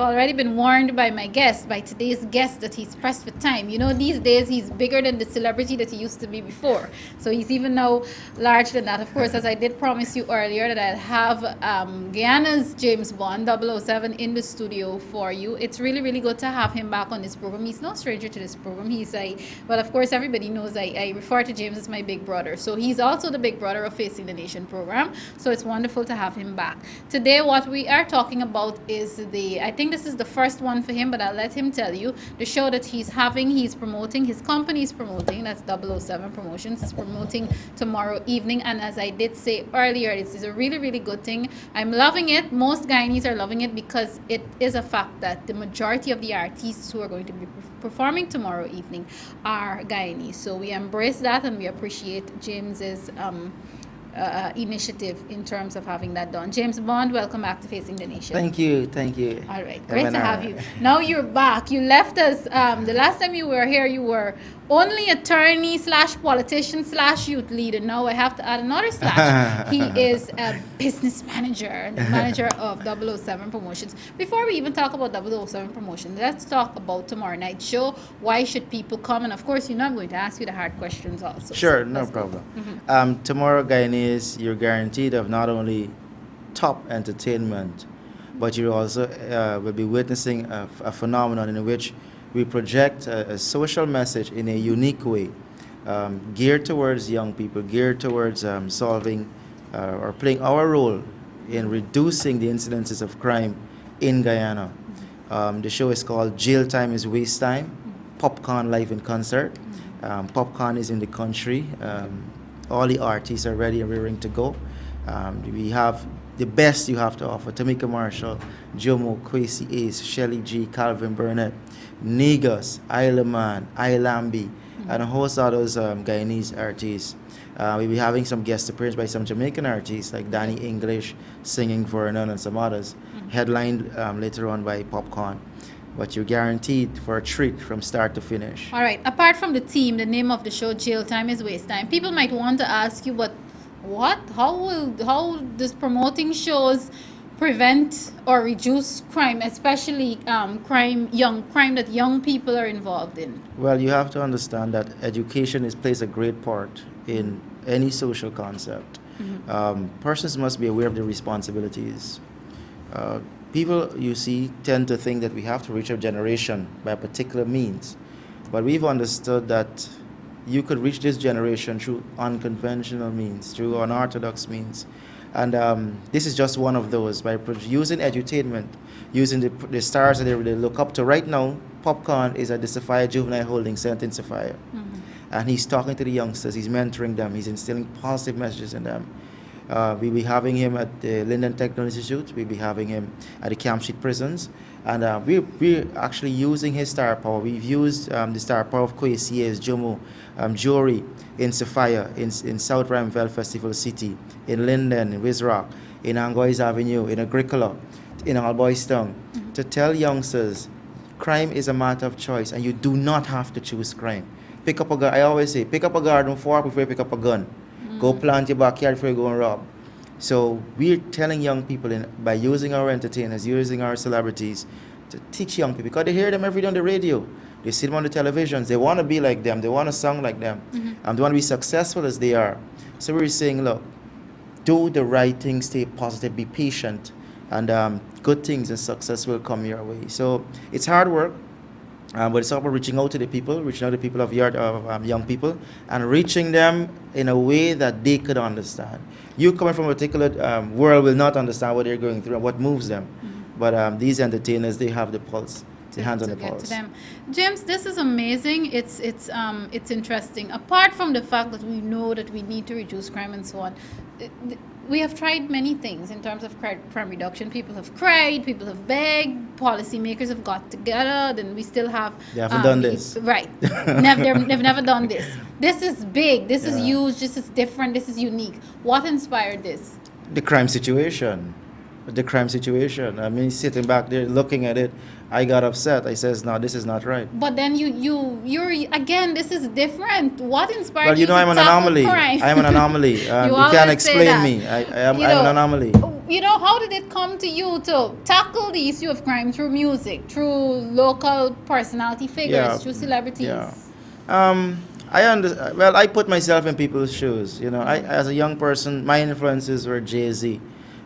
already been warned by my guest, by today's guest, that he's pressed for time. You know, these days he's bigger than the celebrity that he used to be before. So he's even now larger than that. Of course, as I did promise you earlier, that I'll have Guyana's James Bond 007 in the studio for you. It's really, really good to have him back on this program. He's no stranger to this program. Well, of course, everybody knows I refer to James as my big brother. So he's also the big brother of Facing the Nation program. So it's wonderful to have him back. Today, what we are talking about is I think this is the first one for him, but I'll let him tell you. The show that he's promoting, his company is promoting, that's 007 Promotions, is promoting tomorrow evening. And as I did say earlier, this is a really, really good thing. I'm loving it. Most Guyanese are loving it because it is a fact that the majority of the artists who are going to be performing tomorrow evening are Guyanese. So we embrace that and we appreciate James's initiative in terms of having that done. James Bond, welcome back to Facing the Nation. Thank you, thank you. All right, great to have you. Now you're back. You left us, the last time you were here, you were only attorney / politician / youth leader. Now I have to add another / He is a business manager and the manager of 007 Promotions. Before we even talk about 007 Promotions, let's talk about tomorrow night's show. Why should people come? And of course, you know I'm going to ask you the hard questions also. Sure, so no problem. Tomorrow, Guyanese, you're guaranteed of not only top entertainment, but you also will be witnessing a phenomenon in which we project a social message in a unique way, geared towards young people, geared towards solving or playing our role in reducing the incidences of crime in Guyana. The show is called Jail Time is Waste Time, Popcorn Live in Concert. Popcorn is in the country. All the artists are ready and raring to go. We have the best you have to offer. Tamika Marshall, Jomo, Kwesi Ace, Shelly G, Calvin Burnett, Negus, Isleman, Ilambi, and a host of those Guyanese artists. We'll be having some guest appearances by some Jamaican artists like Danny English singing for None and some others, headlined later on by Popcorn. But you're guaranteed for a treat from start to finish. All right. Apart from the theme, the name of the show, Jail Time is Waste Time, people might want to ask you, but what? How does promoting shows prevent or reduce crime, especially crime that young people are involved in? Well, you have to understand that education plays a great part in any social concept. Persons must be aware of their responsibilities. People, you see, tend to think that we have to reach a generation by a particular means. But we've understood that you could reach this generation through unconventional means, through unorthodox means. And this is just one of those. By using edutainment, using the stars that they really look up to. Right now, Popcorn is at the Sophia Juvenile Holding Center in Sophia. And he's talking to the youngsters, he's mentoring them, he's instilling positive messages in them. We'll be having him at the Linden Technical Institute. We'll be having him at the Camp Street prisons. And we're actually using his star power. We've used the star power of Kwesi, Jomo, Jory in Sophia, in South Ramville Festival City, in Linden, in Wizrock, in Angois Avenue, in Agricola, in Alboystown, to tell youngsters crime is a matter of choice and you do not have to choose crime. Pick up a gun. I always say, pick up a garden fork before you pick up a gun. Go plant your backyard before you go and rob. So we're telling young people by using our entertainers, using our celebrities, to teach young people, because they hear them every day on the radio. They see them on the televisions. They want to be like them. They want to sing like them. And they want to be successful as they are. So we're saying, look, do the right thing, stay positive, be patient, and good things and success will come your way. So it's hard work. But it's about reaching out to the people, reaching out to people of young people, and reaching them in a way that they could understand. You coming from a particular world will not understand what they're going through and what moves them. But these entertainers, they have the pulse, the hands on the pulse. To them. James, this is amazing. It's interesting. Apart from the fact that we know that we need to reduce crime and so on, we have tried many things in terms of crime reduction. People have cried, people have begged, policymakers have got together, then we still have... They haven't done this. Right. They've never done this. This is big, this is huge, this is different, this is unique. What inspired this? The crime situation. I mean, sitting back there looking at it, I got upset. I says, no, this is not right. But then you're again, this is different. What inspired you you know, to I'm an tackle anomaly. crime? I'm an anomaly. You can't explain me. I'm an anomaly. how did it come to you to tackle the issue of crime through music, through local personality Yeah, figures, through celebrities? yeah. I well, I put myself in people's shoes. I, as a young person, my influences were Jay-Z.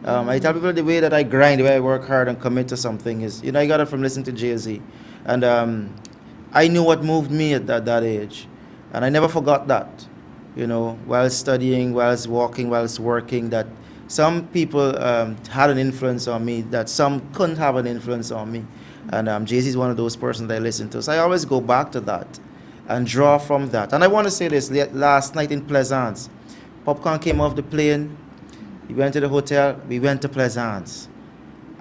I tell people the way that I grind, the way I work hard and commit to something is, I got it from listening to Jay-Z. And I knew what moved me at that age. And I never forgot that, while studying, whilst walking, whilst working, that some people had an influence on me that some couldn't have an influence on me. And Jay-Z is one of those persons that I listen to. So I always go back to that and draw from that. And I want to say this, last night in Plaisance, Popcorn came off the plane, we went to the hotel, we went to Plaisance.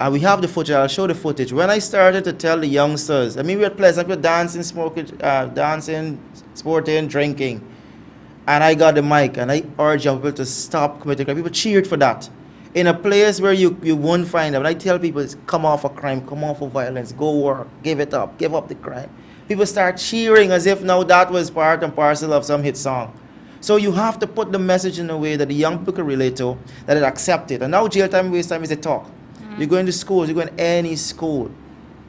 And we have the footage, I'll show the footage. When I started to tell the youngsters, we were at Pleasant, we were dancing, smoking, dancing, sporting, drinking. And I got the mic and I urged young people to stop committing crime. People cheered for that. In a place where you won't find them. And I tell people, come off of crime, come off of violence, go work, give it up, give up the crime. People start cheering as if now that was part and parcel of some hit song. So you have to put the message in a way that the young people can relate to, that it accept it. And now jail time, waste time is a talk. You go into schools, you go in any school,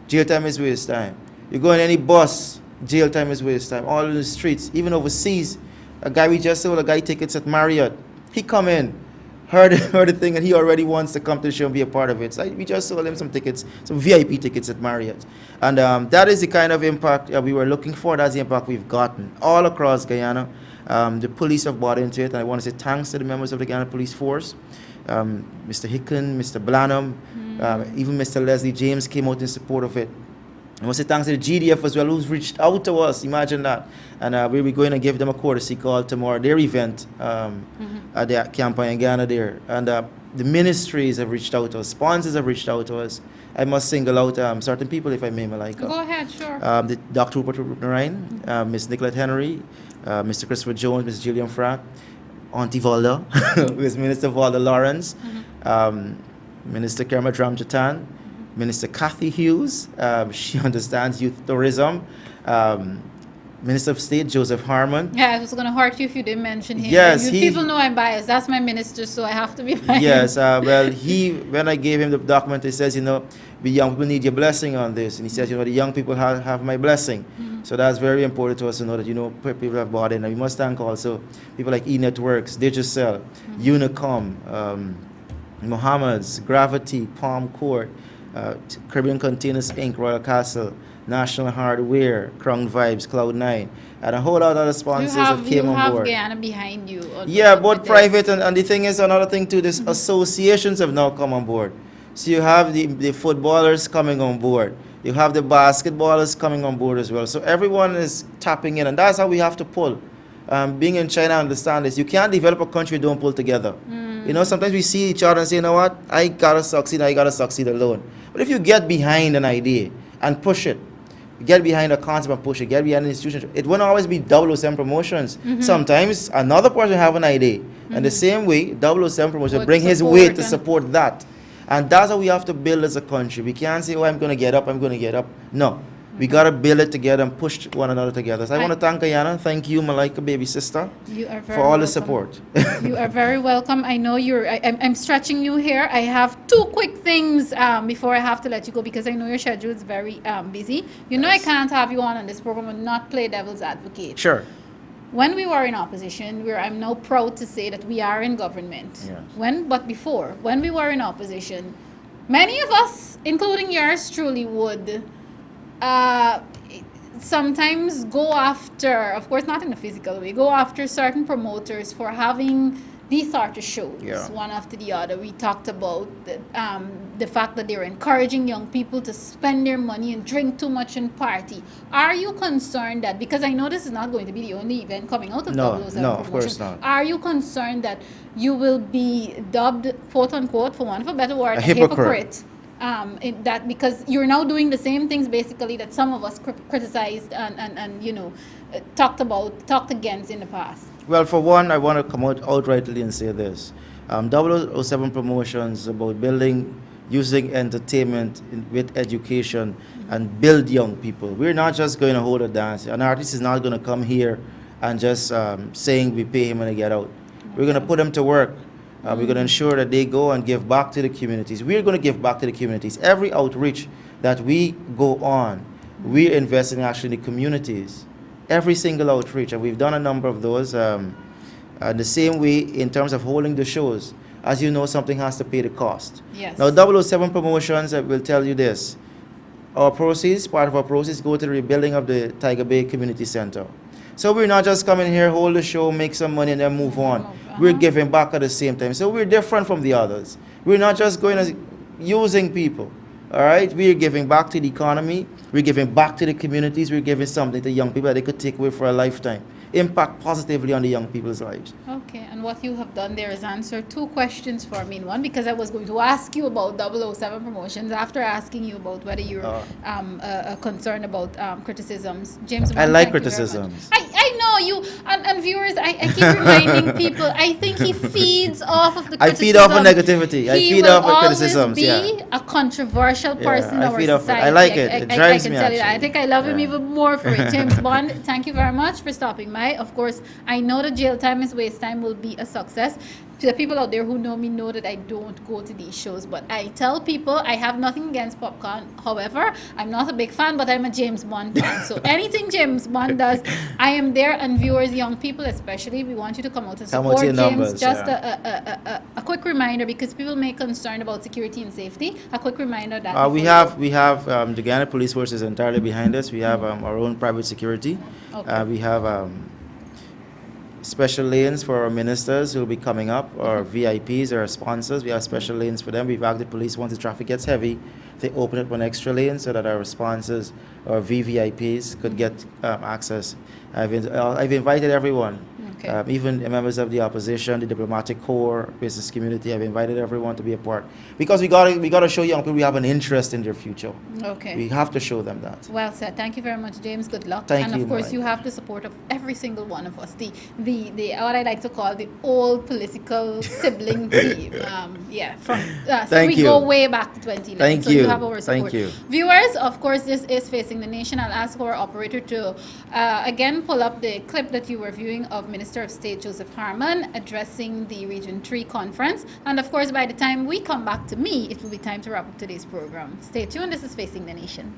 jail time is waste time. You go in any bus, jail time is waste time. All in the streets, even overseas. A guy we just sold a guy tickets at Marriott. He come in, heard the thing, and he already wants to come to the show and be a part of it. So we just sold him some tickets, some VIP tickets at Marriott. And that is the kind of impact we were looking for. That's the impact we've gotten all across Guyana. The police have bought into it, and I want to say thanks to the members of the Guyana Police Force. Mr. Hicken, Mr. Blanham, even Mr. Leslie James came out in support of it. I want to say thanks to the GDF as well, who's reached out to us. Imagine that. And we'll be going to give them a courtesy call tomorrow, their event at the campaign in Ghana there. And the ministries have reached out to us, sponsors have reached out to us. I must single out certain people, if I may, Malika. Go ahead, sure. The Dr. Rupert Narain, Ms. Nicolette Henry, Mr. Christopher Jones, Ms. Gillian Frack, Auntie Valda, who is Minister Valda Lawrence, Minister Kermit Ramjatan, Minister Kathy Hughes, she understands youth tourism, Minister of State Joseph Harmon. Yeah, it was going to hurt you if you didn't mention him. Yes, people know I'm biased. That's my minister, so I have to be biased. Yes, well, when I gave him the document, he says, we young people need your blessing on this. And he says, the young people have my blessing. So that's very important to us to know that, people have bought in. And we must thank also people like E-Networks, Digicel, Unicom, Mohammed's, Gravity, Palm Court, Caribbean Containers Inc., Royal Castle, National Hardware, Crown Vibes, Cloud9, and a whole lot of other sponsors that came on board. You have Guyana behind you. Yeah, both private and the thing is, another thing too, these associations have now come on board. So you have the footballers coming on board. You have the basketballers coming on board as well. So everyone is tapping in, and that's how we have to pull. Being in China, I understand this. You can't develop a country, don't pull together. Sometimes we see each other and say, you know what, I gotta succeed alone. But if you get behind an idea and push it, get behind a concept and push it, get behind an institution, it won't always be 007 promotions. Sometimes another person have an idea. And the same way, 007 promotions bring his weight to support that. And that's how we have to build as a country. We can't say, I'm going to get up. No. We got to build it together and push one another together. So I want to thank Guyana. Thank you, Malika, baby sister, for all the support. You are very welcome. I know I'm stretching you here. I have two quick things before I have to let you go because I know your schedule is very busy. Yes. I can't have you on this program and not play devil's advocate. Sure. When we were in opposition, I'm now proud to say that we are in government. Yes. But before, when we were in opposition, many of us, including yours truly, would sometimes go after, of course not in a physical way, go after certain promoters for having these sort of shows, one after the other. We talked about the fact that they're encouraging young people to spend their money and drink too much and party. Are you concerned that, because I know this is not going to be the only event coming out of No, of course not. Are you concerned that you will be dubbed, quote unquote, for want of a better word, a hypocrite? In that, because you're now doing the same things basically that some of us criticized and talked against in the past. Well, for one, I want to come out outrightly and say this. 007 promotions about using entertainment with education and build young people. We're not just going to hold a dance. An artist is not going to come here and just saying we pay him when they get out. We're going to put them to work. We're going to ensure that they go and give back to the communities. We're going to give back to the communities. Every outreach that we go on, we're investing actually in the communities. Every single outreach, and we've done a number of those. The same way in terms of holding the shows. As you know, something has to pay the cost. Yes. Now, 007 Promotions will tell you this. Our proceeds, part of our proceeds, go to the rebuilding of the Tiger Bay Community Center. So we're not just coming here, hold the show, make some money, and then move on. We're giving back at the same time. So we're different from the others. We're not just going as using people. All right? We're giving back to the economy. We're giving back to the communities. We're giving something to young people that they could take away for a lifetime. Impact positively on the young people's lives. Okay, and what you have done there is answer two questions for me. One, because I was going to ask you about 007 Promotions after asking you about whether you're concerned about criticisms. James, I like thank you very criticisms. much. I know you, and viewers, I keep reminding people, I think he feeds off of the criticism. I feed off of negativity. I feed off of criticisms. He will always be a controversial person in our society. I like it. It drives me, I can tell you that. actually. I think I love him even more for it. James Bond, thank you very much for stopping by. Of course, I know that Jail Time is Waste Time will be a success. To the people out there who know me know that I don't go to these shows, but I tell people I have nothing against popcorn. However, I'm not a big fan, but I'm a James Bond fan. So anything James Bond does, I am there. And viewers, young people especially, we want you to come out and support James. Numbers, just a quick reminder, because people may be concerned about security and safety. A quick reminder that we have the Guyana Police Force is entirely behind us. We have our own private security. Okay. We have special lanes for our ministers who will be coming up, or VIPs, or our sponsors. We have special lanes for them. We've asked the police, once the traffic gets heavy, they open up an extra lane so that our sponsors or VVIPs could get access. I've invited everyone. Okay. Even members of the opposition, the diplomatic corps, business community. I've invited everyone to be a part, because we got to show young people we have an interest in their future. Okay. We have to show them that. Well said. Thank you very much, James. Good luck. Thank and you, of course, Malika. you have the support of every single one of us. The what I like to call the old political sibling team. So Thank we you. go way back to 2011. Thank so you. you have our support. Thank you. Viewers, of course, this is Facing the Nation. I'll ask our operator to again pull up the clip that you were viewing of Minister of State Joseph Harman addressing the Region 3 conference. And of coururse, by the time we come back to me, it will be time to wrap up today's program. Stay tuned. This is Facing the Nation.